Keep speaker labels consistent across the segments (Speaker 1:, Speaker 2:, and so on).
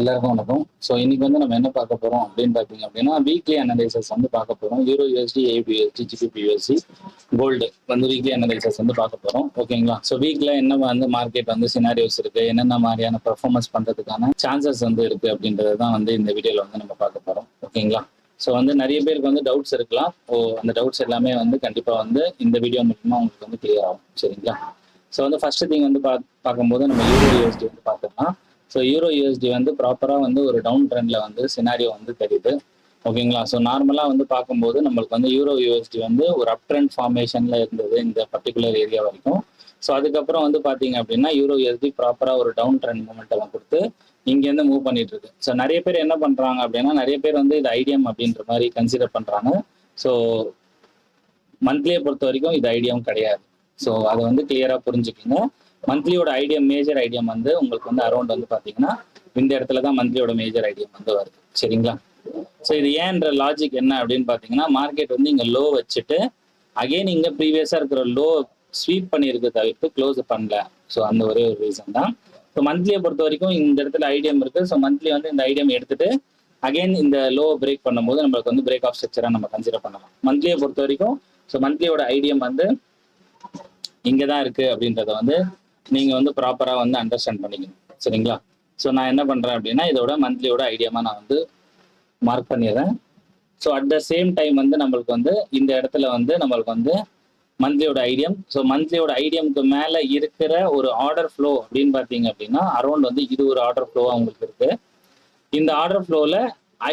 Speaker 1: எல்லாருக்கும் வணக்கம். ஸோ இன்னைக்கு வந்து நம்ம என்ன பார்க்க போறோம் அப்படின்னு பார்த்தீங்க அப்படின்னா, வீக்லி அனலைசஸ் வந்து பார்க்க போறோம். யூரோ யூஎஸ்டி, ஏபியூஎஸ்டி, ஜிபிபியூஎஸ்டி, கோல்டு வந்து வீக்லி அனலைசஸ் வந்து பார்க்க போறோம். ஓகேங்களா? ஸோ வீக்ல என்ன வந்து மார்க்கெட் வந்து சினாரியோஸ் இருக்கு, என்னென்ன மாதிரியான பெர்ஃபார்மன்ஸ் பண்றதுக்கான சான்சஸ் வந்து இருக்கு அப்படின்றத தான் வந்து இந்த வீடியோல வந்து நம்ம பார்க்க போறோம். ஓகேங்களா? ஸோ வந்து நிறைய பேருக்கு வந்து டவுட்ஸ் இருக்கலாம். அந்த டவுட்ஸ் எல்லாமே வந்து கண்டிப்பா வந்து இந்த வீடியோ மூலமா உங்களுக்கு வந்து கிளியர் ஆகும். சரிங்களா? ஸோ வந்து ஃபர்ஸ்ட் திங் வந்து பார்க்கும்போது நம்ம யூரோ யூஎஸ்டி வந்து பார்த்தோம்னா, ஸோ யூரோ யூஎஸ்டி வந்து ப்ராப்பராக வந்து ஒரு டவுன் ட்ரெண்ட்ல வந்து சினாரியோ வந்து தெரியுது. ஓகேங்களா? ஸோ நார்மலாக வந்து பார்க்கும்போது நம்மளுக்கு வந்து யூரோ யூஎஸ்டி வந்து ஒரு அப் ட்ரெண்ட் ஃபார்மேஷன்ல இருந்தது இந்த பர்டிகுலர் ஏரியா வரைக்கும். ஸோ அதுக்கப்புறம் வந்து பார்த்தீங்க அப்படின்னா யூரோ யூஎஸ்டி ப்ராப்பராக ஒரு டவுன் ட்ரெண்ட் மூமெண்ட்டை கொடுத்து இங்கேருந்து மூவ் பண்ணிட்டு இருக்கு. ஸோ நிறைய பேர் என்ன பண்றாங்க அப்படின்னா, நிறைய பேர் வந்து இது ஐடியம் அப்படின்ற மாதிரி கன்சிடர் பண்றாங்க. ஸோ மந்த்லியை பொறுத்த வரைக்கும் இது ஐடியம் கிடையாது. ஸோ அதை வந்து கிளியரா புரிஞ்சுக்கிங்க. மந்த்லியோட ஐடியம், மேஜர் ஐடியம் வந்து உங்களுக்கு வந்து அரௌண்ட் வந்து பாத்தீங்கன்னா இந்த இடத்துல தான் மந்த்லியோட மேஜர் ஐடியம் வந்து வருது. சரிங்களா? ஸோ இது ஏன்ற லாஜிக் என்ன அப்படின்னு பாத்தீங்கன்னா, மார்க்கெட் வந்து இங்க லோ வச்சுட்டு அகைன் இங்க ப்ரீவியஸா இருக்கிற லோ ஸ்வீப் பண்ணியிருக்கு தவிர்த்து க்ளோஸ் பண்ணல. ஸோ அந்த ஒரே ஒரு ரீசன் தான். ஸோ மந்த்லியை பொறுத்த வரைக்கும் இந்த இடத்துல ஐடியம் இருக்கு. ஸோ மந்த்லி வந்து இந்த ஐடியம் எடுத்துட்டு அகைன் இந்த லோ பிரேக் பண்ணும்போது நம்மளுக்கு வந்து பிரேக் ஆஃப் ஸ்ட்ரக்சரா நம்ம கன்சிடர் பண்ணலாம். மந்த்லியை பொறுத்த வரைக்கும் ஸோ மந்த்லியோட ஐடியம் வந்து இங்கதான் இருக்கு அப்படின்றத வந்து நீங்க வந்து ப்ராப்பரா வந்து அண்டர்ஸ்டாண்ட் பண்ணிக்கணும். சரிங்களா? ஸோ நான் என்ன பண்றேன் அப்படின்னா, இதோட மந்த்லியோட ஐடியாமா நான் வந்து மார்க் பண்ணிடுறேன். So at the same time வந்து நம்மளுக்கு வந்து இந்த இடத்துல வந்து நம்மளுக்கு வந்து மந்த்லியோட ஐடியம், ஸோ மந்த்லியோட ஐடியம்க்கு மேல இருக்கிற ஒரு ஆர்டர் ஃப்ளோ அப்படின்னு பாத்தீங்க அப்படின்னா அரௌண்ட் வந்து இது ஒரு ஆர்டர் ஃப்ளோவா உங்களுக்கு இருக்கு. இந்த ஆர்டர் ஃப்ளோல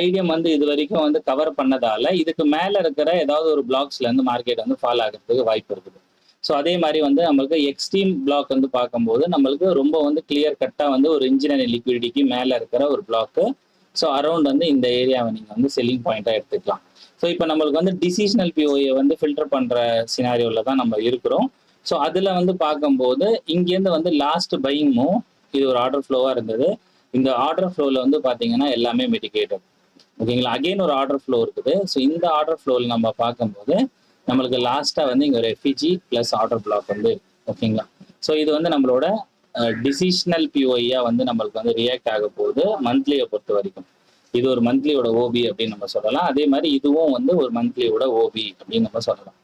Speaker 1: ஐடியம் வந்து இது வரைக்கும் வந்து கவர் பண்ணதால இதுக்கு மேல இருக்கிற ஏதாவது ஒரு பிளாக்ஸ்ல இருந்து மார்க்கெட் வந்து ஃபால் ஆகிறதுக்கு வாய்ப்பு இருக்குது. ஸோ அதே மாதிரி வந்து நம்மளுக்கு எக்ஸ்ட்ரீம் பிளாக் வந்து பார்க்கும்போது நம்மளுக்கு ரொம்ப வந்து கிளியர் கட்டா வந்து ஒரு இன்ஜினியரிங் லிக்விடிட்டிக்கு மேல இருக்கிற ஒரு பிளாக்கு. ஸோ அரௌண்ட் வந்து இந்த ஏரியாவை நீங்க வந்து செல்லிங் பாயிண்டா எடுத்துக்கலாம். ஸோ இப்போ நம்மளுக்கு வந்து டிசிஷனல் பிஓஏ வந்து ஃபில்டர் பண்ற சினாரியோல தான் நம்ம இருக்கிறோம். ஸோ அதுல வந்து பார்க்கும்போது இங்கேருந்து வந்து லாஸ்ட் பையிங் மூவ் இது ஒரு ஆர்டர் ஃப்ளோவா இருந்தது. இந்த ஆர்டர் ஃப்ளோல வந்து பாத்தீங்கன்னா எல்லாமே மிட்டிகேட்டட். ஓகேங்களா? அகைன் ஒரு ஆர்டர் ஃப்ளோ இருக்குது. ஸோ இந்த ஆர்டர் ஃப்ளோவில் நம்ம பார்க்கும்போது நம்மளுக்கு லாஸ்டா வந்து இங்க ஒரு எஃபிஜி பிளஸ் ஆர்டர் பிளாக் வந்து ஓகேங்களா? ஸோ இது வந்து நம்மளோட டிசிஷனல் பிஓஐயா வந்து நம்மளுக்கு வந்து ரியாக்ட் ஆக போகுது மந்த்லியை பொறுத்த வரைக்கும். இது ஒரு மந்த்லியோட ஓபி அப்படின்னு நம்ம சொல்லலாம். அதே மாதிரி இதுவும் வந்து ஒரு மந்த்லியோட ஓபி அப்படின்னு நம்ம சொல்லலாம்.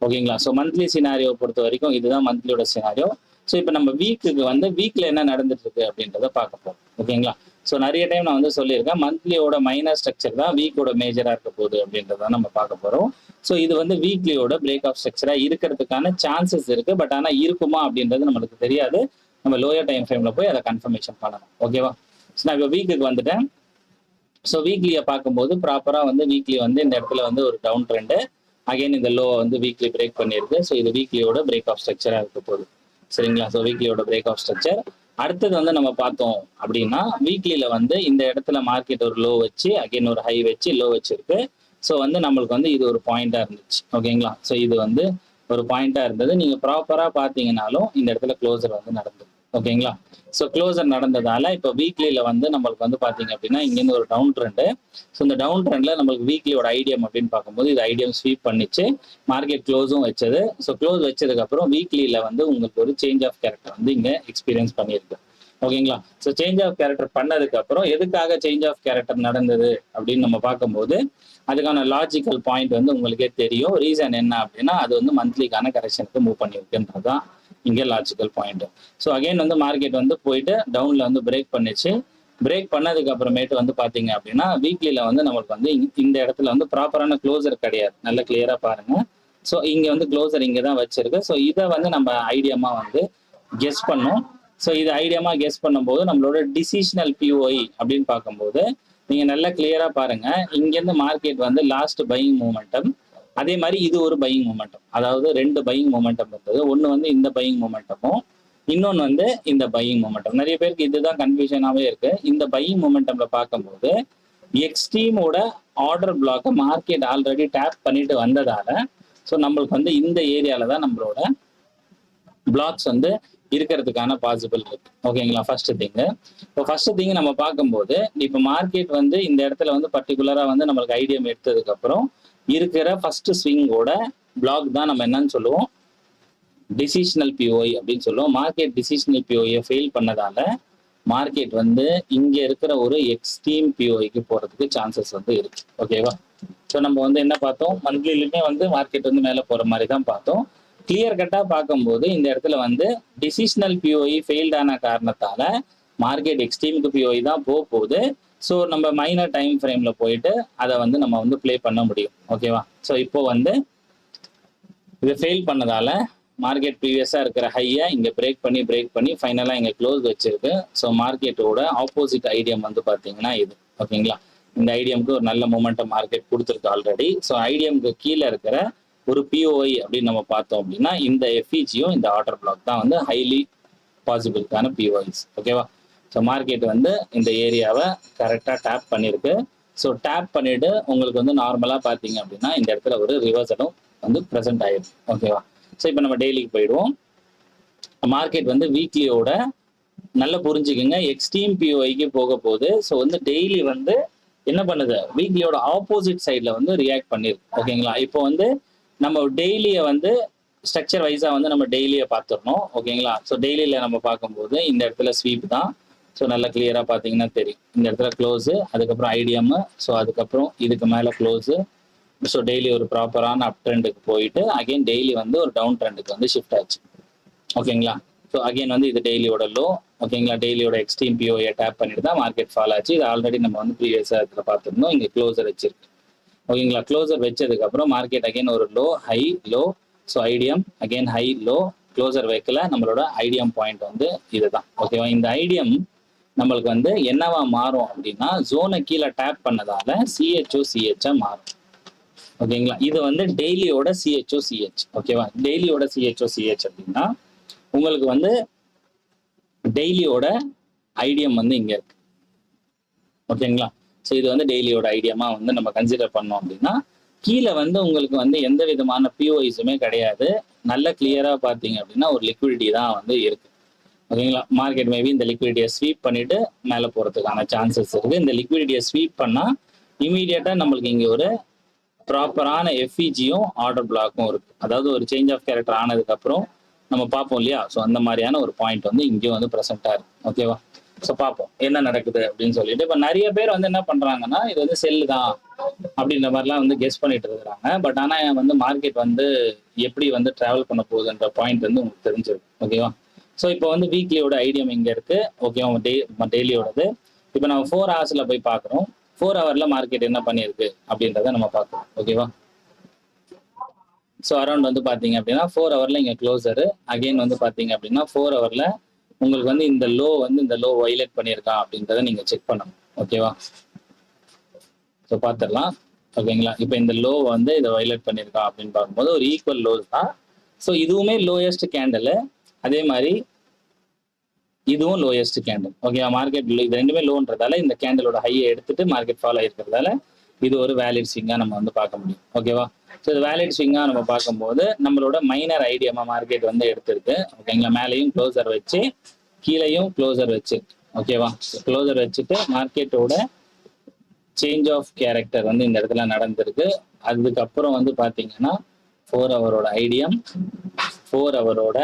Speaker 1: ஓகேங்களா? ஸோ மந்த்லி சினாரியோ பொறுத்த வரைக்கும் இதுதான் மந்த்லியோட சினாரியோ. ஸோ இப்போ நம்ம வீக்குக்கு வந்து வீக்ல என்ன நடந்துட்டு இருக்கு அப்படின்றத பார்க்க போறோம். ஓகேங்களா? ஸோ நிறைய டைம் நான் வந்து சொல்லியிருக்கேன், மந்த்லியோட மைனர் ஸ்ட்ரக்சர் தான் வீக்கோட மேஜரா இருக்க போகுது அப்படின்றத நம்ம பார்க்க போறோம். ஸோ இது வந்து வீக்லியோட பிரேக் ஆஃப் ஸ்ட்ரக்சரா இருக்கிறதுக்கான சான்சஸ் இருக்கு. பட் ஆனால் இருக்குமா அப்படின்றது நம்மளுக்கு தெரியாது. நம்ம லோயர் டைம் ஃப்ரேம்ல போய் அதை கன்ஃபர்மேஷன் பண்ணணும். ஓகேவா? ஸோ நான் இப்போ வீக்குக்கு வந்துட்டேன். ஸோ வீக்லியை பார்க்கும்போது ப்ராப்பரா வந்து வீக்லி வந்து இந்த இடத்துல வந்து ஒரு டவுன் ட்ரெண்டு அகைன் இந்த லோ வந்து வீக்லி பிரேக் பண்ணியிருக்கு. ஸோ இது வீக்லியோட பிரேக் ஆஃப் ஸ்ட்ரக்சரா இருக்க போகுது. சரிங்களா? ஸோ வீக்லியோட பிரேக் ஆஃப் ஸ்ட்ரக்சர். அடுத்தது வந்து நம்ம பார்த்தோம் அப்படின்னா வீக்லியில வந்து இந்த இடத்துல மார்க்கெட் ஒரு லோ வச்சு அகைன் ஒரு ஹை வச்சு லோ வச்சிருக்கு. ஸோ வந்து நம்மளுக்கு வந்து இது ஒரு பாயிண்டா இருந்துச்சு. ஓகேங்களா? ஸோ இது வந்து ஒரு பாயிண்டா இருந்தது. நீங்க ப்ராப்பரா பார்த்தீங்கன்னாலும் இந்த இடத்துல க்ளோசர் வந்து நடந்தது. ஓகேங்களா? ஸோ க்ளோசர் நடந்ததால இப்போ வீக்லியில வந்து நம்மளுக்கு வந்து பாத்தீங்க அப்படின்னா இங்கேருந்து ஒரு டவுன் ட்ரெண்டு. ஸோ இந்த டவுன் ட்ரெண்ட்ல நம்மளுக்கு வீக்லியோட ஐடியம் அப்படின்னு பார்க்கும்போது இது ஐடியம் ஸ்வீப் பண்ணிச்சு, மார்க்கெட் க்ளோஸும் வச்சது. ஸோ க்ளோஸ் வச்சதுக்கு அப்புறம் வீக்லியில வந்து உங்களுக்கு ஒரு சேஞ்ச் ஆஃப் கேரக்டர் வந்து இங்க எக்ஸ்பீரியன்ஸ் பண்ணியிருக்கு. ஓகேங்களா? ஸோ சேஞ்ச் ஆஃப் கேரக்டர் பண்ணதுக்கு அப்புறம் எதுக்காக சேஞ்ச் ஆஃப் கேரக்டர் நடந்தது அப்படின்னு நம்ம பார்க்கும்போது அதுக்கான லாஜிக்கல் பாயிண்ட் வந்து உங்களுக்கே தெரியும். ரீசன் என்ன அப்படின்னா அது வந்து மந்த்லிக்கான கரெக்ஷனுக்கு மூவ் பண்ணியிருக்குன்றதுதான் இங்கே லாஜிக்கல் பாயிண்ட். ஸோ அகைன் வந்து மார்க்கெட் வந்து போயிட்டு டவுன்ல வந்து பிரேக் பண்ணிச்சு. பிரேக் பண்ணதுக்கு அப்புறமேட்டு வந்து பாத்தீங்க அப்படின்னா வீக்லியில வந்து நம்மளுக்கு வந்து இந்த இடத்துல வந்து ப்ராப்பரான க்ளோசர் கிடையாது. நல்லா கிளியரா பாருங்க. ஸோ இங்க வந்து க்ளோசர் இங்க தான் வச்சிருக்கு. ஸோ இதை வந்து நம்ம ஐடியமா வந்து கெஸ் பண்ணோம். ஸோ இது ஐடியமா கெஸ் பண்ணும்போது நம்மளோட டிசிஷனல் பிஓஐ அப்படின்னு பார்க்கும்போது நீங்க நல்லா கிளியரா பாருங்க. இங்கேருந்து மார்க்கெட் வந்து லாஸ்ட் பையிங் மூமெண்டம், அதே மாதிரி இது ஒரு பையிங் மூமெண்டம். அதாவது ரெண்டு பையிங் மூமெண்டம் இருந்தது. ஒன்று வந்து இந்த பையிங் மூமெண்டமும் இன்னொன்று வந்து இந்த பையிங் மூமெண்டம். நிறைய பேருக்கு இதுதான் கன்ஃபியூஷனாகவே இருக்கு. இந்த பையிங் மூமெண்டம்ல பார்க்கும்போது எக்ஸ்ட்ரீமோட ஆர்டர் பிளாக்கை மார்க்கெட் ஆல்ரெடி டேப் பண்ணிட்டு வந்ததால ஸோ நம்மளுக்கு வந்து இந்த ஏரியால தான் நம்மளோட பிளாக்ஸ் வந்து இருக்கிறதுக்கான பாசிபிள் இருக்கு. ஓகேங்களா? First thing. இப்போ ஃபர்ஸ்ட் திங் நம்ம பார்க்கும்போது இப்போ மார்க்கெட் வந்து இந்த இடத்துல வந்து பர்டிகுலரா வந்து நம்மளுக்கு ஐடியம் எடுத்ததுக்கு அப்புறம் இருக்கிற ஃபர்ஸ்ட் ஸ்விங்கோட பிளாக் தான் நம்ம என்னன்னு சொல்லுவோம், டிசிஷனல் பிஓஐ அப்படின்னு சொல்லுவோம். மார்க்கெட் டிசிஷனல் பிஓஐ ஃபெயில் பண்ணதால மார்க்கெட் வந்து இங்க இருக்கிற ஒரு எக்ஸ்ட்ரீம் பிஓஐக்கு போறதுக்கு சான்சஸ் வந்து இருக்கு. ஓகேவா? ஸோ நம்ம வந்து என்ன பார்த்தோம், மந்த்லிலுமே வந்து மார்க்கெட் வந்து மேலே போற மாதிரி தான் பார்த்தோம். கிளியர் கட்டா பார்க்கும்போது இந்த இடத்துல வந்து டிசிஷனல் பிஓஐ ஃபெயில்டான காரணத்தால மார்க்கெட் எக்ஸ்ட்ரீமுக்கு பிஓஐ தான் போகுது. ஸோ நம்ம மைனர் டைம் ஃப்ரேம்ல போயிட்டு அதை வந்து நம்ம வந்து ப்ளே பண்ண முடியும். ஓகேவா? ஸோ இப்போ வந்து இது ஃபெயில் பண்ணதால மார்க்கெட் ப்ரீவியஸாக இருக்கிற ஹையை இங்கே பிரேக் பண்ணி ஃபைனலாக இங்கே க்ளோஸ் வச்சிருக்கு. ஸோ மார்க்கெட்டோட ஆப்போசிட் ஐடியம் வந்து பார்த்தீங்கன்னா இது. ஓகேங்களா? இந்த ஐடியம்க்கு ஒரு நல்ல மொமெண்டம் மார்க்கெட் கொடுத்துருக்கு ஆல்ரெடி. ஸோ ஐடியம்க்கு கீழே இருக்கிற ஒரு பிஓஐ அப்படின்னு நம்ம பார்த்தோம் அப்படின்னா இந்த எஃப்இஜியும் இந்த ஆர்டர் பிளாக் தான் வந்து ஹைலி பாசிபிளுக்கான பிஓஐஸ். ஓகேவா? ஸோ மார்க்கெட் வந்து இந்த ஏரியாவை கரெக்டாக டேப் பண்ணியிருக்கு. ஸோ டேப் பண்ணிட்டு உங்களுக்கு வந்து நார்மலாக பார்த்தீங்க அப்படின்னா இந்த இடத்துல ஒரு ரிவர்சலும் வந்து ப்ரெசென்ட் ஆயிருக்கு. ஓகேவா? ஸோ இப்போ நம்ம டெய்லிக்கு போயிடுவோம். மார்க்கெட் வந்து வீக்லியோட நல்ல புரிஞ்சுக்குங்க, எக்ஸ்ட்ரீம் பிஓஐக்கு போக போகுது. ஸோ வந்து டெய்லி வந்து என்ன பண்ணுது, வீக்லியோட ஆப்போசிட் சைடில் வந்து ரியாக்ட் பண்ணிருக்கு. ஓகேங்களா? இப்போ வந்து நம்ம டெய்லியை வந்து ஸ்ட்ரக்சர் வைஸாக வந்து நம்ம டெய்லியை பார்த்துடணும். ஓகேங்களா? ஸோ டெய்லியில் நம்ம பார்க்கும்போது இந்த இடத்துல ஸ்வீப் தான். ஸோ நல்லா கிளியராக பார்த்தீங்கன்னா தெரியும். இந்த இடத்துல க்ளோஸு, அதுக்கப்புறம் ஐடிஎம், ஸோ அதுக்கப்புறம் இதுக்கு மேலே க்ளோஸு. ஸோ டெய்லி ஒரு ப்ராப்பரான அப் ட்ரெண்டுக்கு போயிட்டு அகைன் டெய்லி வந்து ஒரு டவுன் ட்ரெண்டுக்கு வந்து ஷிஃப்ட் ஆச்சு. ஓகேங்களா? ஸோ அகைன் வந்து இது டெய்லியோட லோ. ஓகேங்களா? டெய்லியோட எக்ஸ்ட்ரீம் பிஓஐ டேப் பண்ணிட்டு தான் மார்க்கெட் ஃபால் ஆச்சு. இது ஆல்ரெடி நம்ம வந்து ப்ரீவியஸாக இதில் பார்த்துருந்தோம். இங்கே க்ளோசர் வச்சிருக்கு. ஓகேங்களா? க்ளோசர் வச்சதுக்கப்புறம் மார்க்கெட் அகைன் ஒரு low high low. So ITM again high low. Closure வைக்கல. நம்மளோட ஐடிஎம் பாயிண்ட் வந்து இதுதான். ஓகேவா? இந்த ஐடிஎம் நம்மளுக்கு வந்து என்னவா மாறும் அப்படின்னா ஜோனை கீழே டேப் பண்ணதால சிஹெச்ஓ மாறும். ஓகேங்களா? இது வந்து டெய்லியோட சிஹெச்ஓ. ஓகேவா? டெய்லியோட சிஹெச்ஓ அப்படின்னா உங்களுக்கு வந்து டெய்லியோட ஐடியம் வந்து இங்க இருக்கு. ஓகேங்களா? ஸோ இது வந்து டெய்லியோட ஐடியமா வந்து நம்ம கன்சிடர் பண்ணோம் அப்படின்னா கீழே வந்து உங்களுக்கு வந்து எந்த விதமான பிஓஐஸுமே கிடையாது. நல்ல கிளியரா பார்த்தீங்க அப்படின்னா ஒரு லிக்விடிட்டி தான் வந்து இருக்கு. ஓகேங்களா? மார்க்கெட் மேபி இந்த லிக்விடிட்டியை ஸ்வீப் பண்ணிட்டு மேலே போறதுக்கான சான்சஸ் இருக்கு. இந்த லிக்விடிட்டியை ஸ்வீப் பண்ணா இமீடியட்டா நம்மளுக்கு இங்க ஒரு ப்ராப்பரான எஃப்இஜியும் ஆர்டர் பிளாக்கும் இருக்கு. அதாவது ஒரு சேஞ்ச் ஆஃப் கேரக்டர் ஆனதுக்கு அப்புறம் நம்ம பார்ப்போம் இல்லையா? ஸோ அந்த மாதிரியான ஒரு பாயிண்ட் வந்து இங்கேயும் வந்து ப்ரெசென்டா இருக்கு. ஓகேவா? ஸோ பார்ப்போம் என்ன நடக்குது அப்படின்னு சொல்லிட்டு. இப்போ நிறைய பேர் வந்து என்ன பண்றாங்கன்னா இது வந்து செல்லு தான் அப்படின்ற மாதிரிலாம் வந்து கெஸ் பண்ணிட்டு இருக்கிறாங்க. பட் ஆனால் வந்து மார்க்கெட் வந்து எப்படி வந்து டிராவல் பண்ண போகுதுன்ற பாயிண்ட் வந்து உங்களுக்கு தெரிஞ்சிருக்கு. ஓகேவா? ஸோ இப்போ வந்து வீக்லியோட ஐடியம் இங்கே இருக்கு. ஓகேவா? டெய்லியோடது இப்போ நம்ம 4 ஹவர்ஸ்ல போய் பார்க்குறோம். 4 ஹவர்ல மார்க்கெட் என்ன பண்ணியிருக்கு அப்படின்றத நம்ம பார்க்கணும். ஓகேவா? ஸோ அரௌண்ட் வந்து பார்த்தீங்க அப்படின்னா 4 ஹவர்ல இங்கே க்ளோசரு. அகைன் வந்து பார்த்தீங்க அப்படின்னா 4 ஹவர்ல உங்களுக்கு வந்து இந்த லோ வயலேட் பண்ணியிருக்கா அப்படின்றத நீங்க செக் பண்ணணும். ஓகேவா? ஸோ பார்த்துடலாம். ஓகேங்களா? இப்போ இந்த லோ வந்து இதை வயலேட் பண்ணியிருக்கா அப்படின்னு பார்க்கும்போது ஒரு ஈக்குவல் லோஸ் தான். ஸோ இதுவுமே லோயஸ்ட் கேண்டலு, அதே மாதிரி இதுவும் லோயஸ்ட் கேண்டில். ஓகேவா? மார்க்கெட் இது ரெண்டுமே லோன்றதால இந்த கேண்டலோட ஹையை எடுத்துட்டு மார்க்கெட் ஃபாலோ ஆயிருக்கிறதால இது ஒரு வேலிட் ஸ்விங்கா நம்ம வந்து பார்க்க முடியும். ஓகேவா? ஸோ இது வேலிட் ஸ்விங்கா நம்ம பார்க்கும்போது நம்மளோட மைனர் ஐடியமா மார்க்கெட் வந்து எடுத்திருக்கு. ஓகேங்களா? மேலேயும் க்ளோசர் வச்சு கீழேயும் க்ளோசர் வச்சு. ஓகேவா? க்ளோசர் வச்சுட்டு மார்க்கெட்டோட சேஞ்ச் ஆஃப் கேரக்டர் வந்து இந்த இடத்துல நடந்திருக்கு. அதுக்கப்புறம் வந்து பார்த்தீங்கன்னா 4 ஹவரோட ஐடியம், 4 ஹவரோட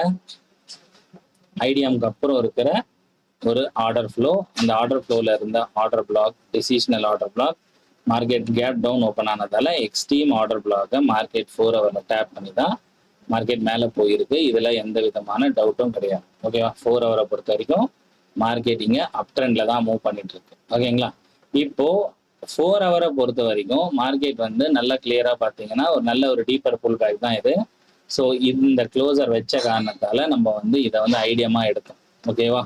Speaker 1: ஐடியம்க்கு அப்புறம் இருக்கிற ஒரு ஆர்டர் ஃப்ளோ. அந்த ஆர்டர் ஃப்ளோல இருந்த order block decisional order block market gap down open ஆனதால எக்ஸ்ட்ரீம் ஆர்டர் பிளாக்கை மார்க்கெட் 4 ஹவர்ல டேப் பண்ணி தான் மார்க்கெட் மேலே போயிருக்கு. இதுல எந்த விதமான டவுட்டும் கிடையாது. ஓகேவா? 4 ஹவரை பொறுத்த வரைக்கும் மார்க்கெட் இங்க அப் ட்ரெண்ட்ல தான் மூவ் பண்ணிட்டு இருக்கு. ஓகேங்களா? இப்போ 4 ஹவரை பொறுத்த வரைக்கும் மார்க்கெட் வந்து நல்லா கிளியரா பார்த்தீங்கன்னா ஒரு நல்ல ஒரு டீப்பர் புல் பேக் தான் இது. ஸோ இந்த க்ளோசர் வச்ச காரணத்தால நம்ம வந்து இதை வந்து ஐடியமா எடுத்தோம். ஓகேவா?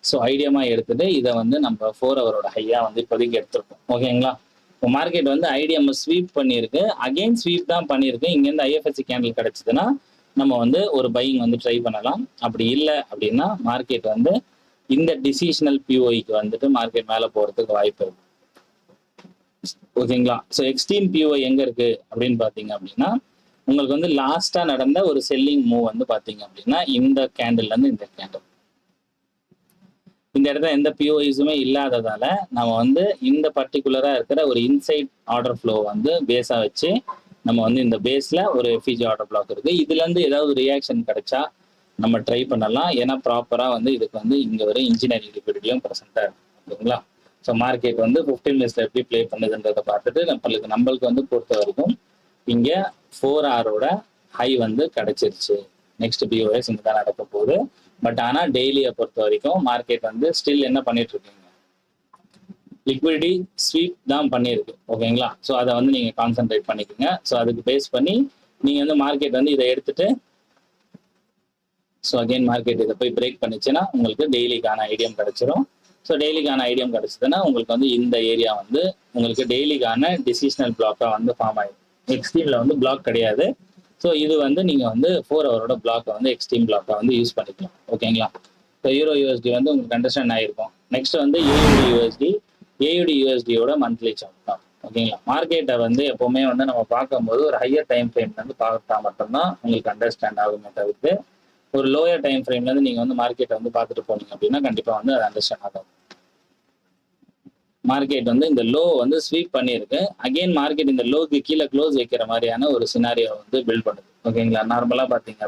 Speaker 1: ஸோ ஐடியமா எடுத்துட்டு இதை வந்து நம்ம 4 ஹவரோட ஹையா வந்து இப்போதைக்கு எடுத்திருக்கோம். ஓகேங்களா? இப்போ மார்க்கெட் வந்து ஐடிஎம் ஸ்வீப் பண்ணியிருக்கு. அகெயின் ஸ்வீப் தான் பண்ணியிருக்கு. இங்கேருந்து ஐஎஃப்எஸ்சி கேண்டில் கிடைச்சதுன்னா நம்ம வந்து ஒரு பையிங் வந்து ட்ரை பண்ணலாம். அப்படி இல்லை அப்படின்னா மார்க்கெட் வந்து இந்த டிசிஷனல் பிஓஐக்கு வந்துட்டு மார்க்கெட் மேலே போகிறதுக்கு வாய்ப்பு இருக்கு. ஓகேங்களா? ஸோ எக்ஸ்ட்ரீம் பிஓஐ எங்கே இருக்கு அப்படின்னு பார்த்தீங்க அப்படின்னா உங்களுக்கு வந்து லாஸ்டா நடந்த ஒரு செல்லிங் மூவ் வந்து பார்த்தீங்க அப்படின்னா இந்த கேண்டில் இருந்து இந்த கேண்டில் இந்த இடத்துல எந்த பிஓஐஸுமே இல்லாததால நம்ம வந்து இந்த பர்டிகுலரா இருக்கிற ஒரு இன்சைட் ஆர்டர் ஃப்ளோ வந்து பேஸா வச்சு நம்ம வந்து இந்த பேஸ்ல ஒரு எஃப்இஜி ஆர்டர் பிளாக் இருக்கு. இதுல இருந்து ஏதாவது ரியாக்ஷன் கிடைச்சா நம்ம ட்ரை பண்ணலாம். ஏன்னா ப்ராப்பராக வந்து இதுக்கு வந்து இங்கே வர இன்ஜினியரிங் லிக்விடிட்டியும் ப்ரெசென்ட்டாக இருக்கும். ஓகேங்களா? ஸோ மார்க்கெட் வந்து 15 மினிட்ஸில் எப்படி ப்ளே பண்ணுதுன்றதை பார்த்துட்டு நம்மளுக்கு வந்து பொறுத்த வரைக்கும் இங்கே 4 ஹவரோட ஹை வந்து கிடைச்சிருச்சு. நெக்ஸ்ட் பிஓஎஸ் இங்கே தான் நடக்க போகுது. பட் ஆனால் டெய்லியை பொறுத்த வரைக்கும் மார்க்கெட் வந்து ஸ்டில் என்ன பண்ணிட்டு இருக்கீங்க, லிக்விடிட்டி ஸ்வீப் தான் பண்ணியிருக்கு. ஓகேங்களா? ஸோ அதை வந்து நீங்கள் கான்சென்ட்ரேட் பண்ணிக்கோங்க. ஸோ அதுக்கு பேஸ் பண்ணி நீங்கள் வந்து மார்க்கெட் வந்து இதை எடுத்துட்டு ஸோ அகெயின் மார்க்கெட் இதை போய் பிரேக் பண்ணிச்சுன்னா உங்களுக்கு டெய்லிக்கான ஐடியம் கிடைச்சிரும். ஸோ டெய்லிக்கான ஐடியம் கிடைச்சதுன்னா உங்களுக்கு வந்து இந்த ஏரியா வந்து உங்களுக்கு டெய்லிக்கான டிசிஷனல் பிளாக்காக வந்து ஃபார்ம் ஆகிடும். எக்ஸ்ட்ரீமில் வந்து பிளாக் கிடையாது. ஸோ இது வந்து நீங்கள் வந்து 4 ஹவரோட பிளாக்கை வந்து எக்ஸ்ட்ரீம் பிளாக்கை வந்து யூஸ் பண்ணிக்கலாம். ஓகேங்களா? ஸோ யூரோ யூஎஸ்டி வந்து உங்களுக்கு அண்டர்ஸ்டாண்ட் ஆகிருக்கும். நெக்ஸ்ட் வந்து ஏயுடி யூஎஸ்டியோட மந்த்லி சார்ட் தான். ஓகேங்களா? மார்க்கெட்டை வந்து எப்போவுமே வந்து நம்ம பார்க்கும்போது ஒரு ஹையர் டைம் ஃப்ரேம்ல வந்து பார்த்தா மட்டும்தான் உங்களுக்கு அண்டர்ஸ்டாண்ட் ஆகுமே தவிர்த்து ஒரு லோயர் டைம் ஃப்ரேம்ல இருந்து நீங்க வந்து மார்க்கெட்டை வந்து பார்த்துட்டு போனீங்க அப்படின்னா கண்டிப்பா வந்து அது அண்டர்ஸ்டாண்ட் ஆகாது. மார்க்கெட் வந்து இந்த லோ வந்து ஸ்வீப் பண்ணியிருக்கு. அகெயின் மார்க்கெட் இந்த லோக்கு கீழே க்ளோஸ் வைக்கிற மாதிரியான ஒரு சினாரியோ வந்து பில்ட் பண்ணுது. ஓகேங்களா? நார்மலா பாத்தீங்க.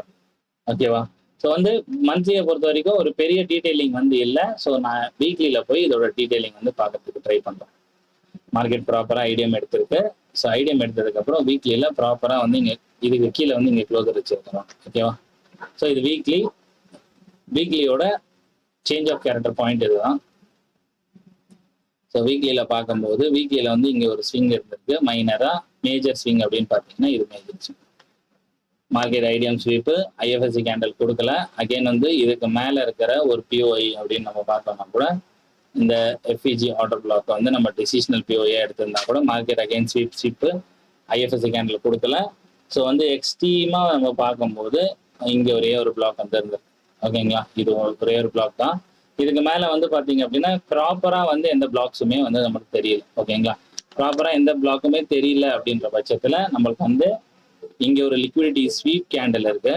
Speaker 1: ஓகேவா? ஸோ வந்து மந்த்லியை பொறுத்த வரைக்கும் ஒரு பெரிய டீடைலிங் வந்து இல்லை. ஸோ நான் வீக்லியில போய் இதோட டீடைலிங் வந்து பார்க்கறதுக்கு ட்ரை பண்றேன். மார்க்கெட் ப்ராப்பரா ஐடியம் எடுத்திருக்கு. ஸோ ஐடியம் எடுத்ததுக்கு அப்புறம் வீக்லியில ப்ராப்பரா வந்து இங்க இதுக்கு கீழே வந்து இங்க க்ளோசர் வச்சிருக்கிறோம். ஓகேவா? ஸோ இது வீக்லியோட சேஞ்ச் ஆஃப் கேரக்டர் பாயிண்ட் இதுதான். ஸோ வீக்லியில் பார்க்கும்போது வீக்லியில் வந்து இங்கே ஒரு ஸ்விங் இருந்திருக்கு. மைனரா மேஜர் ஸ்விங் அப்படின்னு பார்த்தீங்கன்னா இது மேஜர் ஸ்விங். மார்க்கெட் ஐடியம் ஸ்வீப்பு ஐஎஃப்எஸ்சி கேண்டல் கொடுக்கல. அகைன் வந்து இதுக்கு மேலே இருக்கிற ஒரு பிஓஐ அப்படின்னு நம்ம பார்த்தோம்னா கூட இந்த எஃப்இஜி ஆர்டர் பிளாக் வந்து நம்ம டிசிஷனல் பிஓஐ எடுத்திருந்தா கூட market again sweep IFSC candle கொடுக்கல. ஸோ வந்து எக்ஸ்ட்ரீமாக நம்ம பார்க்கும்போது இங்கே ஒரே ஒரு பிளாக் வந்து இருந்தது. ஓகேங்களா? இது ஒரே ஒரு பிளாக் தான். இதுக்கு மேலே வந்து பார்த்தீங்க அப்படின்னா ப்ராப்பராக வந்து எந்த பிளாக்ஸுமே வந்து நமக்கு தெரியல. ஓகேங்களா? ப்ராப்பராக எந்த பிளாக்குமே தெரியல அப்படின்ற பட்சத்தில் நம்மளுக்கு வந்து இங்கே ஒரு லிக்விடிட்டி ஸ்வீப் கேண்டில் இருக்கு.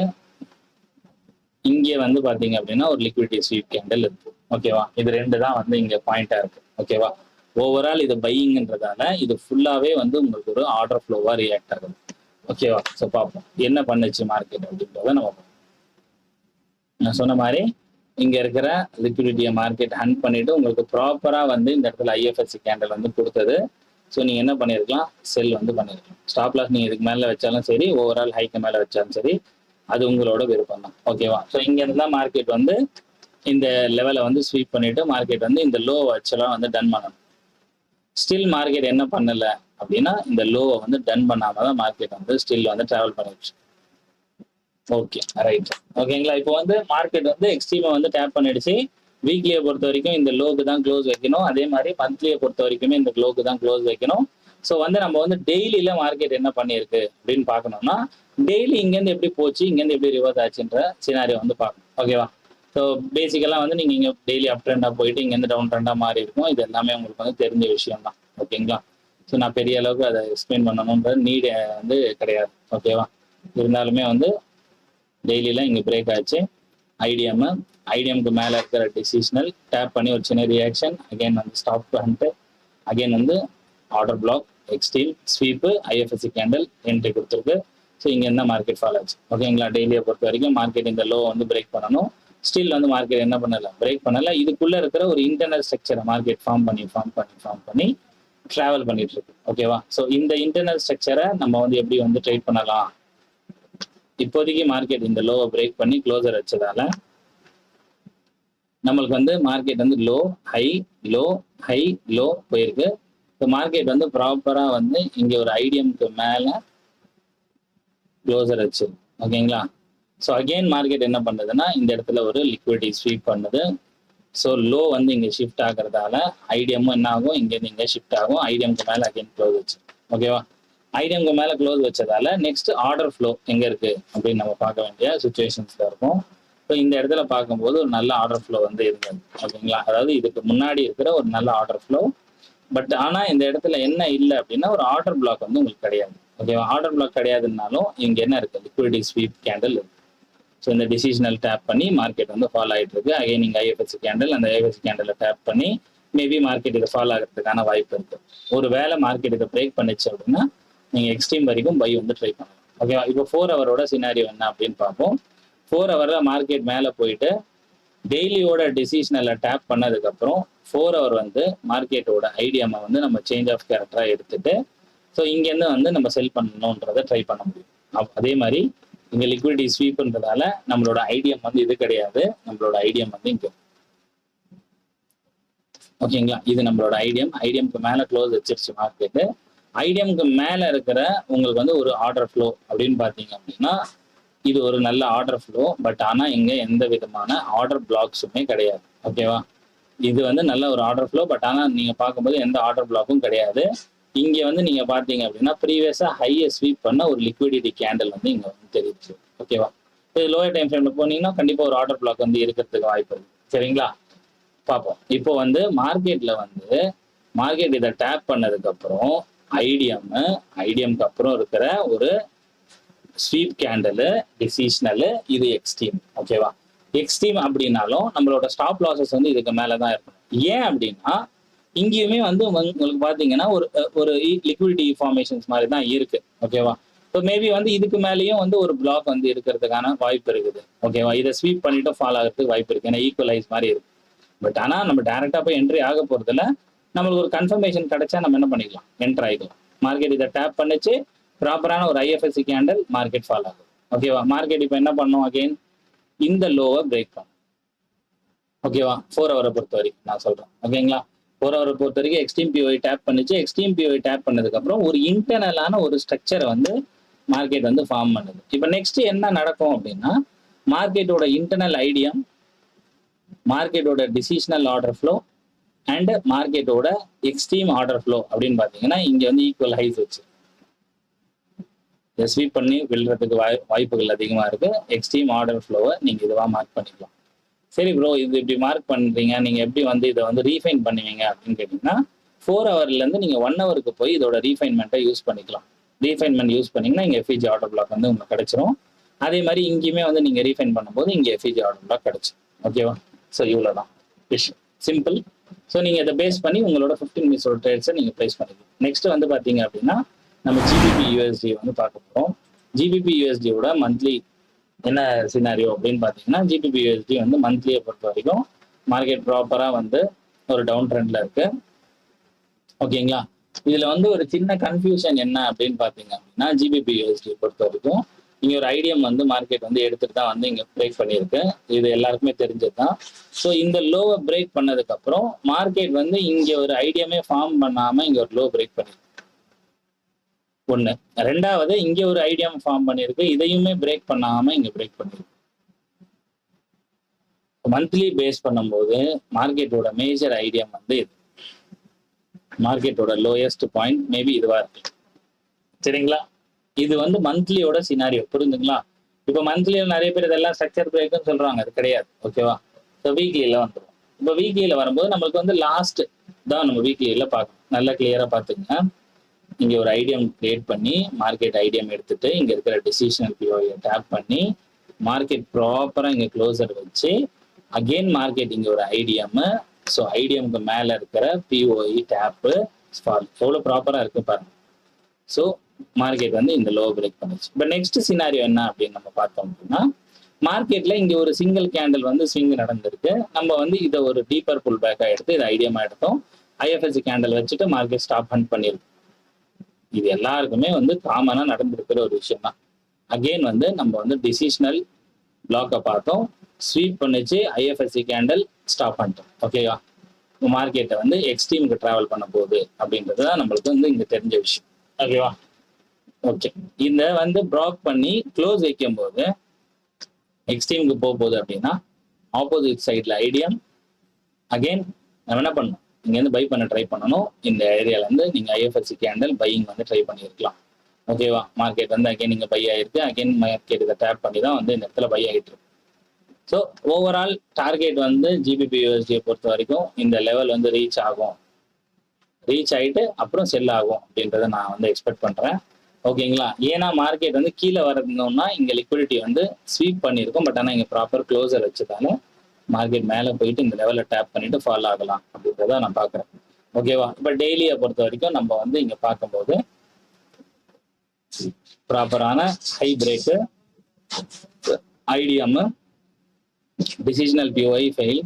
Speaker 1: இங்கே வந்து பார்த்தீங்க அப்படின்னா ஒரு லிக்விடிட்டி ஸ்வீப் கேண்டில் இருக்கு. ஓகேவா? இது ரெண்டு தான் வந்து இங்கே பாயிண்டா இருக்கு. ஓகேவா? ஓவரால் இது பையிங்ன்றதால இது ஃபுல்லாகவே வந்து உங்களுக்கு ஒரு ஆர்டர் ஃப்ளோவாக ரியாக்ட் ஆகுது. ஓகேவா? ஸோ பார்ப்போம் என்ன பண்ணுச்சு மார்க்கெட் அப்படின்றத நம்ம நான் சொன்ன மாதிரி இங்க இருக்கிற லிக்விடிட்டியை மார்க்கெட் ஹண்ட் பண்ணிட்டு உங்களுக்கு ப்ராப்பரா வந்து இந்த இடத்துல ஐஎஃப்எஸ்சி கேண்டல் வந்து கொடுத்தது. ஸோ நீங்க என்ன பண்ணிருக்கலாம், செல் வந்து பண்ணிருக்கலாம். ஸ்டாப் லாஸ் நீங்க இதுக்கு மேல வச்சாலும் சரி, ஓவரால் ஹைக்கு மேல வச்சாலும் சரி, அது உங்களோட விருப்பம் தான். ஓகேவா? ஸோ இங்க இருந்தா மார்க்கெட் வந்து இந்த லெவலை வந்து ஸ்வீப் பண்ணிட்டு மார்க்கெட் வந்து இந்த லோ வச்செல்லாம் வந்து டன் பண்ணணும். ஸ்டில் மார்க்கெட் என்ன பண்ணல அப்படின்னா இந்த லோவை வந்து டன் பண்ணாம தான் மார்க்கெட் வந்து ஸ்டில் வந்து டிராவல் பண்ணிடுச்சு. Okay right. ஓகேங்களா? இப்போ வந்து மார்க்கெட் வந்து எக்ஸ்ட்ரீமை வந்து டேப் பண்ணிடுச்சு. வீக்லியை பொறுத்த வரைக்கும் இந்த லோக்கு தான் க்ளோஸ் வைக்கணும். அதே மாதிரி மந்த்லியை பொறுத்த வரைக்குமே இந்த லோக்கு தான் க்ளோஸ் வைக்கணும். ஸோ வந்து நம்ம வந்து டெய்லியில மார்க்கெட் என்ன பண்ணியிருக்கு அப்படின்னு பார்க்கணும்னா டெய்லி இங்கேருந்து எப்படி போச்சு, இங்கேருந்து எப்படி ரிவர்ஸ் ஆச்சுன்ற சினாரியோ வந்து பார்க்கணும். ஓகேவா? ஸோ பேசிக்கலாக வந்து நீங்கள் இங்கே டெய்லி அப் ட்ரெண்டாக போயிட்டு இங்கேருந்து டவுன் ட்ரெண்டாக மாறி இருக்கும். இது எல்லாமே உங்களுக்கு வந்து தெரிஞ்ச விஷயம் தான். ஓகேங்களா? ஸோ நான் பெரிய அளவுக்கு அதை எக்ஸ்பிளைன் பண்ணணுன்ற நீடு வந்து கிடையாது. ஓகேவா? இருந்தாலுமே வந்து டெய்லியில இங்கே பிரேக் ஆச்சு. ஐடிஎம்க்கு மேலே இருக்கிற டிசிஷனல் டேப் பண்ணி ஒரு சின்ன ரியாக்ஷன், அகைன் வந்து ஸ்டாப் பண்ணிட்டு அகைன் வந்து order black, extreme sweep, IFSC candle entry கொடுத்துருக்கு. ஸோ இங்கே என்ன மார்க்கெட் ஃபால் ஆச்சு. ஓகேங்களா? டெய்லியை பொறுத்த வரைக்கும் மார்க்கெட் இந்த லோ வந்து பிரேக் பண்ணணும். ஸ்டில் வந்து மார்க்கெட் என்ன பண்ணல, பிரேக் பண்ணல. இதுக்குள்ள இருக்கிற ஒரு இன்டர்னல் ஸ்ட்ரக்சரை மார்க்கெட் ஃபார்ம் பண்ணி ட்ராவல் பண்ணிட்டு இருக்கு. ஓகேவா? ஸோ இந்த இன்டர்னல் ஸ்ட்ரக்சரை நம்ம வந்து எப்படி வந்து ட்ரேட் பண்ணலாம். இப்போதைக்கு மார்க்கெட் இந்த லோவை பிரேக் பண்ணி க்ளோசர் வச்சதால நம்மளுக்கு வந்து மார்க்கெட் வந்து லோ ஹை லோ போயிருக்கு. இப்போ மார்க்கெட் வந்து ப்ராப்பரா வந்து இங்க ஒரு ஐடிஎம்க்கு மேல க்ளோசர் வச்சு. ஓகேங்களா? ஸோ அகெயின் மார்க்கெட் என்ன பண்ணுதுன்னா இந்த இடத்துல ஒரு லிக்விடிட்டி ஸ்வீப் பண்ணுது. ஸோ லோ வந்து இங்க ஷிஃப்ட் ஆகுறதால ஐடிஎம்மும் என்ன ஆகும், இங்கேருந்து இங்கே ஷிஃப்ட் ஆகும். ஐடிஎம்க்கு மேல அகெயின் க்ளோஸ் வச்சு. ஓகேவா? ஐடிஎம்க்கு மேல க்ளோஸ் வச்சதால நெக்ஸ்ட் ஆர்டர் ஃப்ளோ எங்க இருக்கு அப்படின்னு நம்ம பார்க்க வேண்டிய சுச்சுவேஷன்ஸ்ல இருக்கும். ஸோ இந்த இடத்துல பார்க்கும்போது ஒரு நல்ல ஆர்டர் ஃப்ளோ வந்து இருந்தது. ஓகேங்களா? அதாவது இதுக்கு முன்னாடி இருக்கிற ஒரு நல்ல ஆர்டர் ஃப்ளோ. பட் ஆனா இந்த இடத்துல என்ன இல்லை அப்படின்னா ஒரு ஆர்டர் பிளாக் வந்து உங்களுக்கு கிடையாது. ஓகேவா? ஆர்டர் பிளாக் கிடையாதுனாலும் இங்க என்ன இருக்கு, லிக்விடிட்டி ஸ்வீப் கேண்டல் இருக்கு. ஸோ இந்த டிசிஷனல் டேப் பண்ணி மார்க்கெட் வந்து ஃபாலோ ஆகிட்டு இருக்கு. அகைன் நீங்க ஐஎஃப்எஸ்சி கேண்டல், அந்த ஐஎஃப்எஸ்சி கேண்டலை டேப் பண்ணி மேபி மார்க்கெட் இதை ஃபாலோ ஆகிறதுக்கான வாய்ப்பு இருக்கு. ஒரு வேளை மார்க்கெட் இதை பிரேக் பண்ணிச்சு அப்படின்னா நீங்க எக்ஸ்ட்ரீம் வரைக்கும் பை வந்து ட்ரை பண்ணலாம். ஓகேவா? இப்போ 4 ஹவரோட சினாரியோ என்ன அப்படின்னு பார்ப்போம். 4 ஹவர்ல மார்க்கெட் மேலே போயிட்டு டெய்லியோட டிசிஷனில் டேப் பண்ணதுக்கப்புறம் 4 ஹவர் வந்து மார்க்கெட்டோட ஐடியாமை வந்து நம்ம சேஞ்ச் ஆஃப் கேரக்டராக எடுத்துட்டு ஸோ இங்கேருந்து வந்து நம்ம செல் பண்ணணுன்றதை ட்ரை பண்ண முடியும். அதே மாதிரி இங்கே லிக்விடிட்டி ஸ்வீப்ன்றதால நம்மளோட ஐடியம் வந்து இது கிடையாது, நம்மளோட ஐடியம் வந்து இங்கே ஓகேங்களா. இது நம்மளோட ஐடியம்க்கு மேலே க்ளோஸ் வச்சிருச்சு மார்க்கெட்டு. ஐடியம்க்கு மேலே இருக்கிற உங்களுக்கு வந்து ஒரு ஆர்டர் ஃப்ளோ அப்படின்னு பார்த்தீங்க அப்படின்னா இது ஒரு நல்ல ஆர்டர் ஃப்ளோ. பட் ஆனால் இங்கே எந்த விதமான ஆர்டர் பிளாக்ஸுமே கிடையாது. ஓகேவா, இது வந்து நல்ல ஒரு ஆர்டர் ஃப்ளோ. பட் ஆனால் நீங்கள் பார்க்கும்போது எந்த ஆர்டர் பிளாக்கும் கிடையாது. இங்கே வந்து நீங்கள் பார்த்தீங்க அப்படின்னா ப்ரீவியஸாக ஹையை ஸ்வீப் பண்ண ஒரு லிக்விடிட்டி கேண்டில் வந்து இங்கே வந்து தெரியுது. ஓகேவா, இது லோயர் டைம் ஃப்ரேமில் போனீங்கன்னா கண்டிப்பாக ஒரு ஆர்டர் பிளாக் வந்து இருக்கிறதுக்கு வாய்ப்பு இருக்குது. சரிங்களா, பார்ப்போம். இப்போ வந்து மார்க்கெட் இதை டேப் பண்ணதுக்கப்புறம் ஐடியம்க்கு அப்புறம் இருக்கிற ஒரு ஸ்வீப் கேண்டலு டிசிஷனலு, இது எக்ஸ்ட்ரீம். ஓகேவா, எக்ஸ்ட்ரீம் அப்படின்னாலும் நம்மளோட ஸ்டாப் லாசஸ் வந்து இதுக்கு மேலே தான் இருக்கும். ஏன் அப்படின்னா இங்கேயுமே வந்து உங்களுக்கு பார்த்தீங்கன்னா ஒரு லிக்விடிட்டி ஃபார்மேஷன்ஸ் மாதிரி தான் இருக்கு. ஓகேவா, ஸோ மேபி வந்து இதுக்கு மேலேயும் வந்து ஒரு பிளாக் வந்து இருக்கிறதுக்கான வாய்ப்பு இருக்குது. ஓகேவா, இதை ஸ்வீப் பண்ணிட்டு ஃபாலோ ஆகிறதுக்கு வாய்ப்பு இருக்கு, ஏன்னா ஈக்குவலைஸ் மாதிரி இருக்கு. பட் ஆனால் நம்ம டேரெக்டாக போய் என்ட்ரி ஆக போகிறதுல நம்மளுக்கு ஒரு கன்ஃபர்மேஷன் கிடைச்சா நம்ம என்ன பண்ணிக்கலாம், என்ட்ரு ஆகிக்கலாம். மார்க்கெட் இதை டேப் பண்ணிச்சு, ப்ராப்பரான ஒரு ஐஎஃப்எஸ்சி கேண்டல், மார்க்கெட் ஃபாலோ ஆகும். ஓகேவா, மார்க்கெட் இப்போ என்ன பண்ணும், அகெயின் இந்த லோவை பிரேக் பண்ணும். ஓகேவா, 4 ஹவரை பொறுத்த வரைக்கும் நான் சொல்கிறேன். ஓகேங்களா, 4 ஹவரை பொறுத்த வரைக்கும் எக்ஸ்ட்ரீம் பிஓஐ டேப் பண்ணிச்சு. எக்ஸ்ட்ரீம் பிஓஐ டேப் பண்ணதுக்கப்புறம் ஒரு இன்டர்னலான ஒரு ஸ்ட்ரக்சரை வந்து மார்க்கெட் வந்து ஃபார்ம் பண்ணுது. இப்போ நெக்ஸ்ட் என்ன நடக்கும் அப்படின்னா மார்க்கெட்டோட இன்டர்னல் ஐடியம், மார்க்கெட்டோட டிசிஷனல் ஆர்டர் ஃப்ளோ அண்ட் மார்க்கெட்டோட எக்ஸ்ட்ரீம் ஆர்டர் ஃப்ளோ அப்படின்னு பார்த்தீங்கன்னா இங்கே வந்து ஈக்குவல் ஹைஸ் வச்சு ஸ்வீப் பண்ணி விழுறதுக்கு வாய்ப்புகள் அதிகமாக இருக்கு. எக்ஸ்ட்ரீம் ஆர்டர் ஃப்ளோவை நீங்கள் இதுவாக மார்க் பண்ணிக்கலாம். சரி ப்ரோ, இது இப்படி மார்க் பண்ணுறீங்க, நீங்கள் எப்படி வந்து இதை வந்து ரீஃபைன் பண்ணுவீங்க அப்படின்னு கேட்டிங்கன்னா 4 ஹவர்லேருந்து நீங்கள் 1 ஹவருக்கு போய் இதோட ரீஃபைன்மெண்ட்டை யூஸ் பண்ணிக்கலாம். ரீஃபைன்மெண்ட் யூஸ் பண்ணிங்கன்னா இங்கே எஃப்இஜி ஆர்டர் பிளாக் வந்து உங்களுக்கு கிடைச்சிரும். அதே மாதிரி இங்கேயுமே வந்து நீங்கள் ரீஃபைன் பண்ணும்போது இங்கே எஃப்இஜி ஆர்டர் பிளாக் கிடைச்சிடும். ஓகேவா, ஸோ இவ்வளோ தான் விஷயம், சிம்பிள். ஸோ நீங்கள் இதை பேஸ் பண்ணி உங்களோட 15 மினிட்ஸோட ட்ரேட்ஸை நீங்கள் ப்ளேஸ் பண்ணிக்கலாம். நெக்ஸ்ட் வந்து பார்த்தீங்க அப்படின்னா நம்ம ஜிபிபி யூஎஸ்டி வந்து பார்க்க போகிறோம். ஜிபிபி யூஎஸ்டியோட மந்த்லி என்ன சினாரியோ அப்படின்னு பார்த்தீங்கன்னா ஜிபிபி யூஎஸ்டி வந்து மந்த்லியை பொறுத்த வரைக்கும் மார்க்கெட் ப்ராப்பராக வந்து ஒரு டவுன் ட்ரெண்டில் இருக்கு. ஓகேங்களா, இதில் வந்து ஒரு சின்ன கன்ஃபியூஷன் என்ன அப்படின்னு பார்த்தீங்க அப்படின்னா ஜிபிபி யூஎஸ்டியை பொறுத்த வரைக்கும் இங்கே ஒரு ஐடியம் வந்து மார்க்கெட் வந்து எடுத்துட்டு தான் வந்து இங்கே பிரேக் பண்ணியிருக்கு. இது எல்லாருக்குமே தெரிஞ்சது தான். ஸோ இந்த லோவை பிரேக் பண்ணதுக்கப்புறம் மார்க்கெட் வந்து இங்கே ஒரு ஐடியமே ஃபார்ம் பண்ணாமல் இங்கே ஒரு லோ பிரேக் பண்ணியிருக்கு. ஒன்று. ரெண்டாவது, இங்கே ஒரு ஐடியம் ஃபார்ம் பண்ணியிருக்கு, இதையுமே பிரேக் பண்ணாமல் இங்கே பிரேக் பண்ணியிருக்கு. மந்த்லி பேஸ் பண்ணும்போது மார்க்கெட்டோட மேஜர் ஐடியம் வந்து இது, மார்க்கெட்டோட லோயஸ்ட் பாயிண்ட் மேபி இதுவா இருக்கு. சரிங்களா, இது வந்து மந்த்லியோட சினாரியோ, புரிஞ்சுங்களா. இப்போ மந்த்லியில் நிறைய பேர் இதெல்லாம் ஸ்ட்ரக்சர் பிரேக்குன்னு சொல்றாங்க, அது கிடையாது. ஓகேவா, ஸோ வீக்லியில் வந்துடும். இப்போ வீக்லியில் வரும்போது நம்மளுக்கு வந்து லாஸ்ட் தான் நம்ம வீக்லியில் பார்க்கணும். நல்லா கிளியராக பார்த்துங்க. இங்கே ஒரு ஐடியம் கிரியேட் பண்ணி மார்க்கெட் ஐடியம் எடுத்துட்டு இங்கே இருக்கிற டிசிஷனல் பிஓஐ டேப் பண்ணி மார்க்கெட் ப்ராப்பராக இங்கே க்ளோசர் வச்சு அகெயின் மார்க்கெட் இங்கே ஒரு ஐடியம், ஸோ ஐடியம்க்கு மேலே இருக்கிற பிஓஐ டேப்பு ஃபால் எவ்வளோ ப்ராப்பராக இருக்கு பாருங்க. ஸோ மார்க்கெட் வந்து இந்த லோ பிரேக் பண்ணுச்சு. இப்போ நெக்ஸ்ட் சினாரியோ என்ன அப்படின்னு நம்ம பார்த்தோம் அப்படின்னா மார்க்கெட்ல இங்கே ஒரு சிங்கிள் கேண்டில் வந்து ஸ்விங் நடந்திருக்கு. நம்ம வந்து இதை ஒரு டீப்பர் புல் பேக்காக எடுத்து இதை ஐடியமா எடுத்தோம். ஐஎஃப்எஸ்சி கேண்டில் வச்சுட்டு மார்க்கெட் ஸ்டாப் ஹண்ட் பண்ணியிருக்கோம். இது எல்லாருக்குமே வந்து காமனாக நடந்திருக்கிற ஒரு விஷயம் தான். அகெயின் வந்து நம்ம வந்து டிசிஷனல் பிளாக்கை பார்த்தோம், ஸ்வீப் பண்ணிச்சு, ஐஎஃப்எஸ்சி கேண்டில் ஸ்டாப் பண்ணிட்டோம். ஓகேவா, மார்க்கெட்டை வந்து எக்ஸ்ட்ரீமுக்கு டிராவல் பண்ண போகுது அப்படின்றது தான் நம்மளுக்கு வந்து இங்கே தெரிஞ்ச விஷயம். ஓகேவா, ஓகே. இந்த வந்து ப்ராக் பண்ணி க்ளோஸ் வைக்கும் போது எக்ஸ்ட்ரீமுக்கு போக போகுது அப்படின்னா ஆப்போசிட் சைடில் ஐடியம் அகெயின் நம்ம என்ன பண்ணணும், இங்கேருந்து பை பண்ண ட்ரை பண்ணணும். இந்த ஏரியாவிலேருந்து நீங்கள் ஐஎஃப்எஸ்சி கேண்டில் பையிங் வந்து ட்ரை பண்ணியிருக்கலாம். ஓகேவா, மார்க்கெட் வந்து அகெயின் இங்கே பை ஆகிருக்கு, அகெயின் மார்க்கெட் இதை டேப் பண்ணி தான் வந்து இந்த இடத்துல பை ஆகிட்டு இருக்கு. ஸோ ஓவரால் டார்கெட் வந்து ஜிபிபி யூஎஸ்டியை பொறுத்த வரைக்கும் இந்த லெவல் வந்து ரீச் ஆகிட்டு அப்புறம் செல் ஆகும் அப்படின்றத நான் வந்து எக்ஸ்பெக்ட் பண்ணுறேன். ஓகேங்களா, ஏன்னா மார்க்கெட் வந்து கீழே வரணும்னா இங்கே லிக்விடிட்டி வந்து ஸ்வீப் பண்ணியிருக்கும். பட் ஆனால் இங்கே ப்ராப்பர் க்ளோசர் வச்சதால மார்க்கெட் மேலே போயிட்டு இந்த லெவலில் டேப் பண்ணிட்டு ஃபாலோ ஆகலாம் அப்படின்றத நான் பார்க்குறேன். ஓகேவா, இப்போ டெய்லியை பொறுத்த வரைக்கும் நம்ம வந்து இங்கே பார்க்கும்போது ப்ராப்பரான high break, IDM decisional POI fail,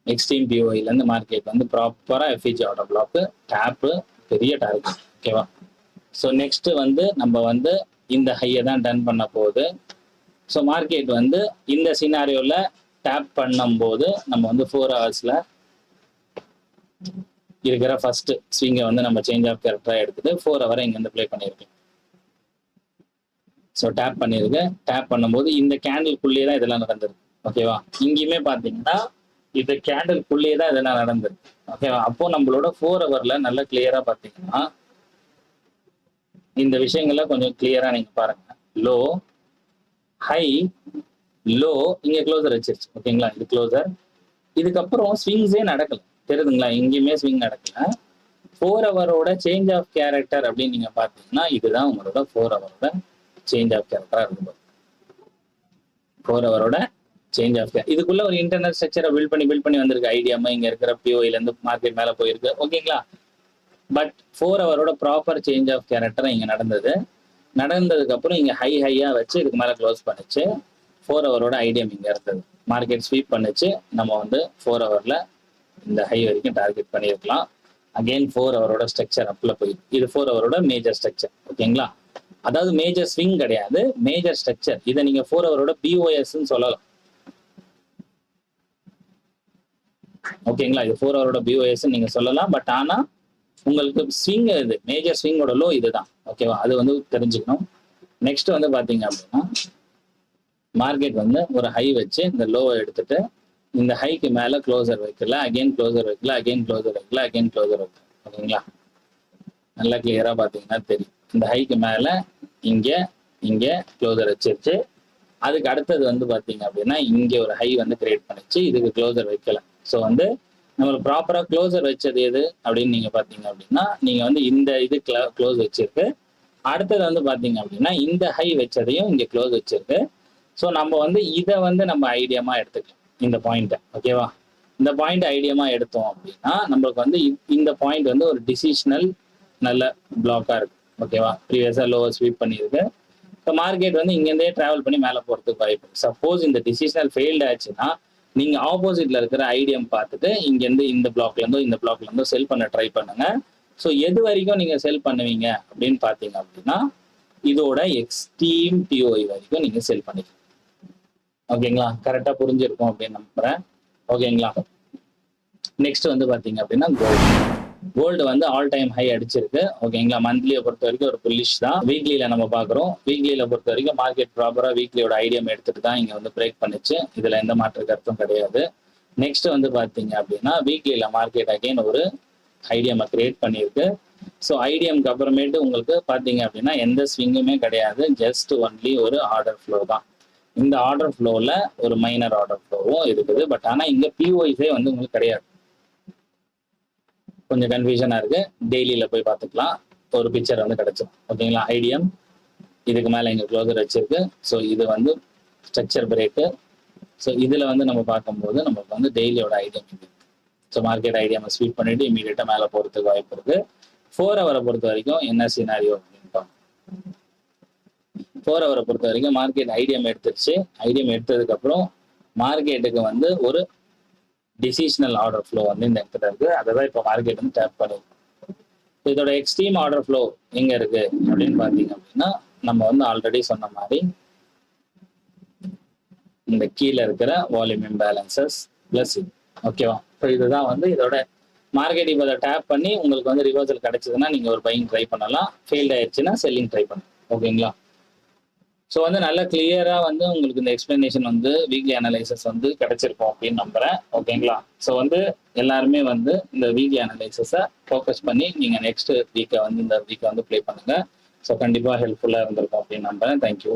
Speaker 1: extreme பிஓஐல இருந்து மார்க்கெட் வந்து ப்ராப்பரா எஃப்இஜி ஆர்டர் பிளாக், டேப்பு, பெரிய டார்கெட். ஓகேவா? ஸோ நெக்ஸ்ட் வந்து நம்ம வந்து இந்த ஹையை தான் டன் பண்ண போகுது. ஸோ மார்க்கெட் வந்து இந்த சினாரியோல டேப் பண்ணும்போது நம்ம வந்து 4 ஹவர்ஸ்ல இருக்கிற ஃபர்ஸ்ட் ஸ்விங்கை வந்து நம்ம சேஞ்ச் ஆஃப் கேரக்டரா எடுத்துட்டு 4 ஹவரை இங்க வந்து ப்ளே பண்ணியிருக்கோம். ஸோ டேப் பண்ணிருக்கு. டேப் பண்ணும்போது இந்த கேண்டில்குள்ளேயே தான் இதெல்லாம் நடந்திருக்கு. ஓகேவா? இங்கேயுமே பார்த்தீங்கன்னா இந்த கேண்டில்குள்ளேயே தான் இதெல்லாம் நடந்திருக்கு. ஓகேவா? அப்போ நம்மளோட 4 ஹவர்ல நல்லா கிளியரா பார்த்தீங்கன்னா இந்த விஷயங்களை கொஞ்சம் கிளியரா நீங்க பாருங்க. லோ, ஹை, லோ, இங்க க்ளோசர் வச்சிருச்சு. ஓகேங்களா? இது க்ளோசர். இதுக்கப்புறம் ஸ்விங்ஸே நடக்கல. தெரியுதுங்களா? எங்கேயுமே ஸ்விங் நடக்கல. 4 ஹவரோட சேஞ்ச் ஆஃப் கேரக்டர் அப்படின்னு நீங்க பாத்தீங்கன்னா இதுதான் உங்களோட 4 ஹவரோட சேஞ்ச் ஆஃப் கேரக்டரா இருக்கும். 4 ஹவரோட சேஞ்ச் ஆஃப் கேரக்டர். இதுக்குள்ள ஒரு இன்டர்னல் ஸ்ட்ரக்சரை பில்ட் பண்ணி வந்திருக்கு. ஐடிஎம் இங்க இருக்கிற பிஓஐல இருந்து மார்க்கெட் மேல போயிருக்கு. ஓகேங்களா? பட் 4 ஹவரோட ப்ராப்பர் சேஞ்ச் ஆஃப் கேரக்டர் இங்க நடந்ததுக்கு அப்புறம் இங்க ஹையா வச்சு இதுக்கு மேல க்ளோஸ் பண்ணுச்சு. 4 ஹவரோட ஐடிஎம் இங்க இருந்தது. மார்க்கெட் ஸ்வீப் பண்ணுச்சு. நம்ம வந்து 4 ஹவர்ல இந்த ஹை வரைக்கும் டார்கெட் பண்ணியிருக்கலாம். அகெயின் 4 ஹவரோட ஸ்ட்ரக்சர் அப்ல போயிருக்கு. இது 4 ஹவரோட மேஜர் ஸ்ட்ரக்சர். ஓகேங்களா? அதாவது மேஜர் ஸ்விங் கிடையாது, மேஜர் ஸ்ட்ரக்சர். இதை நீங்க 4 ஹவரோட பிஓஎஸ் சொல்லலாம். ஓகேங்களா? இது 4 ஹவரோட பிஓஎஸ் நீங்க சொல்லலாம். பட் ஆனா உங்களுக்கு ஸ்விங் இது மேஜர் ஸ்விங்கோட லோ இதுதான். ஓகேவா? அது வந்து தெரிஞ்சுக்கணும். நெக்ஸ்ட் வந்து பாத்தீங்க அப்படின்னா மார்க்கெட் வந்து ஒரு ஹை வச்சு இந்த லோவை எடுத்துட்டு இந்த ஹைக்கு மேல க்ளோசர் வைக்கல, அகைன் க்ளோசர் வைக்கல, அகைன் க்ளோசர் வைக்கல, அகைன் க்ளோசர் வைக்கல. ஓகேங்களா? நல்லா கிளியரா பாத்தீங்கன்னா தெரியும். இந்த ஹைக்கு மேல இங்க க்ளோசர் வச்சிருச்சு. அதுக்கு அடுத்தது வந்து பாத்தீங்க அப்படின்னா இங்க ஒரு ஹை வந்து கிரியேட் பண்ணிச்சு. இதுக்கு க்ளோசர் வைக்கல. ஸோ வந்து நம்மளுக்கு ப்ராப்பரா க்ளோசர் வச்சது எது அப்படின்னு நீங்க பாத்தீங்க அப்படின்னா நீங்க வந்து இந்த இது க்ளோஸ் வச்சிருக்கு. அடுத்தது வந்து பாத்தீங்க அப்படின்னா இந்த ஹை வச்சதையும் இங்க க்ளோஸ் வச்சிருக்கு. ஸோ நம்ம வந்து இதை வந்து நம்ம ஐடியமா எடுத்துக்கலாம். இந்த பாயிண்ட்டை. ஓகேவா? இந்த பாயிண்ட் ஐடியமா எடுத்தோம் அப்படின்னா நம்மளுக்கு வந்து இந்த பாயிண்ட் வந்து ஒரு டிசிஷனல் நல்ல பிளாக்கா இருக்கு. ஓகேவா? ப்ரீவியஸா லோவர் ஸ்வீப் பண்ணியிருக்கு. இப்போ மார்க்கெட் வந்து இங்கேருந்தே டிராவல் பண்ணி மேலே போகிறதுக்கு வாய்ப்பு. சப்போஸ் இந்த டிசிஷனல் ஃபெயில்டு ஆச்சுன்னா நீங்க ஆப்போசிட்ல இருக்கிற ஐடியம் பார்த்துட்டு இங்கேருந்து இந்த பிளாக்ல இருந்தோ செல் பண்ண ட்ரை பண்ணுங்க. ஸோ எது வரைக்கும் நீங்க செல் பண்ணுவீங்க அப்படின்னு பார்த்தீங்க அப்படின்னா இதோட எக்ஸ்ட்ரீம் பிஓஐ வரைக்கும் நீங்க செல் பண்ணிக்கலாம். ஓகேங்களா? கரெக்டா புரிஞ்சிருக்கும் அப்படின்னு நம்புறேன். ஓகேங்களா? நெக்ஸ்ட் வந்து பாத்தீங்க அப்படின்னா கோல்டு வந்து ஆல் டைம் ஹை அடிச்சிருக்கு. ஓகேங்களா? மந்த்லியை பொறுத்த வரைக்கும் ஒரு புல்லிஷ் தான். வீக்லியில நம்ம பாக்குறோம். வீக்லியில பொறுத்த வரைக்கும் மார்க்கெட் ப்ராப்பரா வீக்லியோட ஐடியம் எடுத்துட்டு தான் இங்க வந்து பிரேக் பண்ணுச்சு. இதுல எந்த மாற்று கருத்தும் கிடையாது. நெக்ஸ்ட் வந்து பாத்தீங்க அப்படின்னா வீக்லியில மார்க்கெட் அகைன் ஒரு ஐடியம் கிரியேட் பண்ணியிருக்கு. ஸோ ஐடிஎம்க்கு அப்புறமேட்டு உங்களுக்கு பாத்தீங்க அப்படின்னா எந்த ஸ்விங்குமே கிடையாது. ஜஸ்ட் ஒன்லி ஒரு ஆர்டர் ஃப்ளோ தான். இந்த ஆர்டர் ஃப்ளோவில் ஒரு மைனர் ஆர்டர் ஃப்ளோவும் இருக்குது. பட் ஆனால் இங்கே பிஓஐஸே வந்து உங்களுக்கு கிடையாது. கொஞ்சம் கன்ஃபியூஷனாக இருக்கு. டெய்லியில் போய் பார்த்துக்கலாம். ஒரு பிக்சர் வந்து கிடைச்சிடும். ஓகேங்களா? ஐடிஎம் இதுக்கு மேலே இங்கே க்ளோசர் வச்சிருக்கு. ஸோ இது வந்து ஸ்ட்ரக்சர் பிரேக்கு. ஸோ இதில் வந்து நம்ம பார்க்கும்போது நமக்கு வந்து டெய்லியோட ஐடியம் இது. ஸோ மார்க்கெட் ஐடியம் ஸ்வீப் பண்ணிட்டு இமீடியட்டாக மேலே போகிறதுக்கு வாய்ப்பு இருக்கு. 4 ஹவரை பொறுத்த வரைக்கும் என்ன சினாரியோ அப்படின்னு பார்ப்போம். 4 ஹவரை பொறுத்த வரைக்கும் மார்க்கெட் ஐடியம் எடுத்துருச்சு. ஐடியம் எடுத்ததுக்கு அப்புறம் மார்க்கெட்டுக்கு வந்து ஒரு டிசிஷனல் ஆர்டர் ஃப்ளோ வந்து இந்த இடத்துல இருக்கு. அதை தான் இப்போ மார்க்கெட் வந்து டேப் பண்ணிருக்கு. இதோட எக்ஸ்ட்ரீம் ஆர்டர் ஃப்ளோ எங்க இருக்கு அப்படின்னு பாத்தீங்க அப்படின்னா நம்ம வந்து ஆல்ரெடி சொன்ன மாதிரி இந்த கீழே இருக்கிற வால்யூம் இம்பேலன்சஸ் பிளஸ் இது. ஓகேவா? ஸோ இதுதான் வந்து இதோட மார்க்கெட் இப்போ அதை டேப் பண்ணி உங்களுக்கு வந்து ரிவர்சல் கிடைச்சதுன்னா நீங்க ஒரு பையிங் ட்ரை பண்ணலாம். ஃபெயில்ட் ஆயிடுச்சுன்னா செல்லிங் ட்ரை பண்ணலாம். ஓகேங்களா? ஸோ வந்து நல்லா கிளியரா வந்து உங்களுக்கு இந்த எக்ஸ்பிளனேஷன் வந்து வீக்லி அனலைசஸ் வந்து கிடைச்சிருக்கும் அப்படின்னு நம்புறேன். ஓகேங்களா? ஸோ வந்து எல்லாருமே வந்து இந்த வீக்லி அனலைசஸை ஃபோக்கஸ் பண்ணி நீங்க நெக்ஸ்ட் வீக்கை வந்து இந்த வீக்கை வந்து ப்ளே பண்ணுங்க. ஸோ கண்டிப்பா ஹெல்ப்ஃபுல்லா இருந்திருக்கும் அப்படின்னு நம்புறேன். தேங்க்யூ.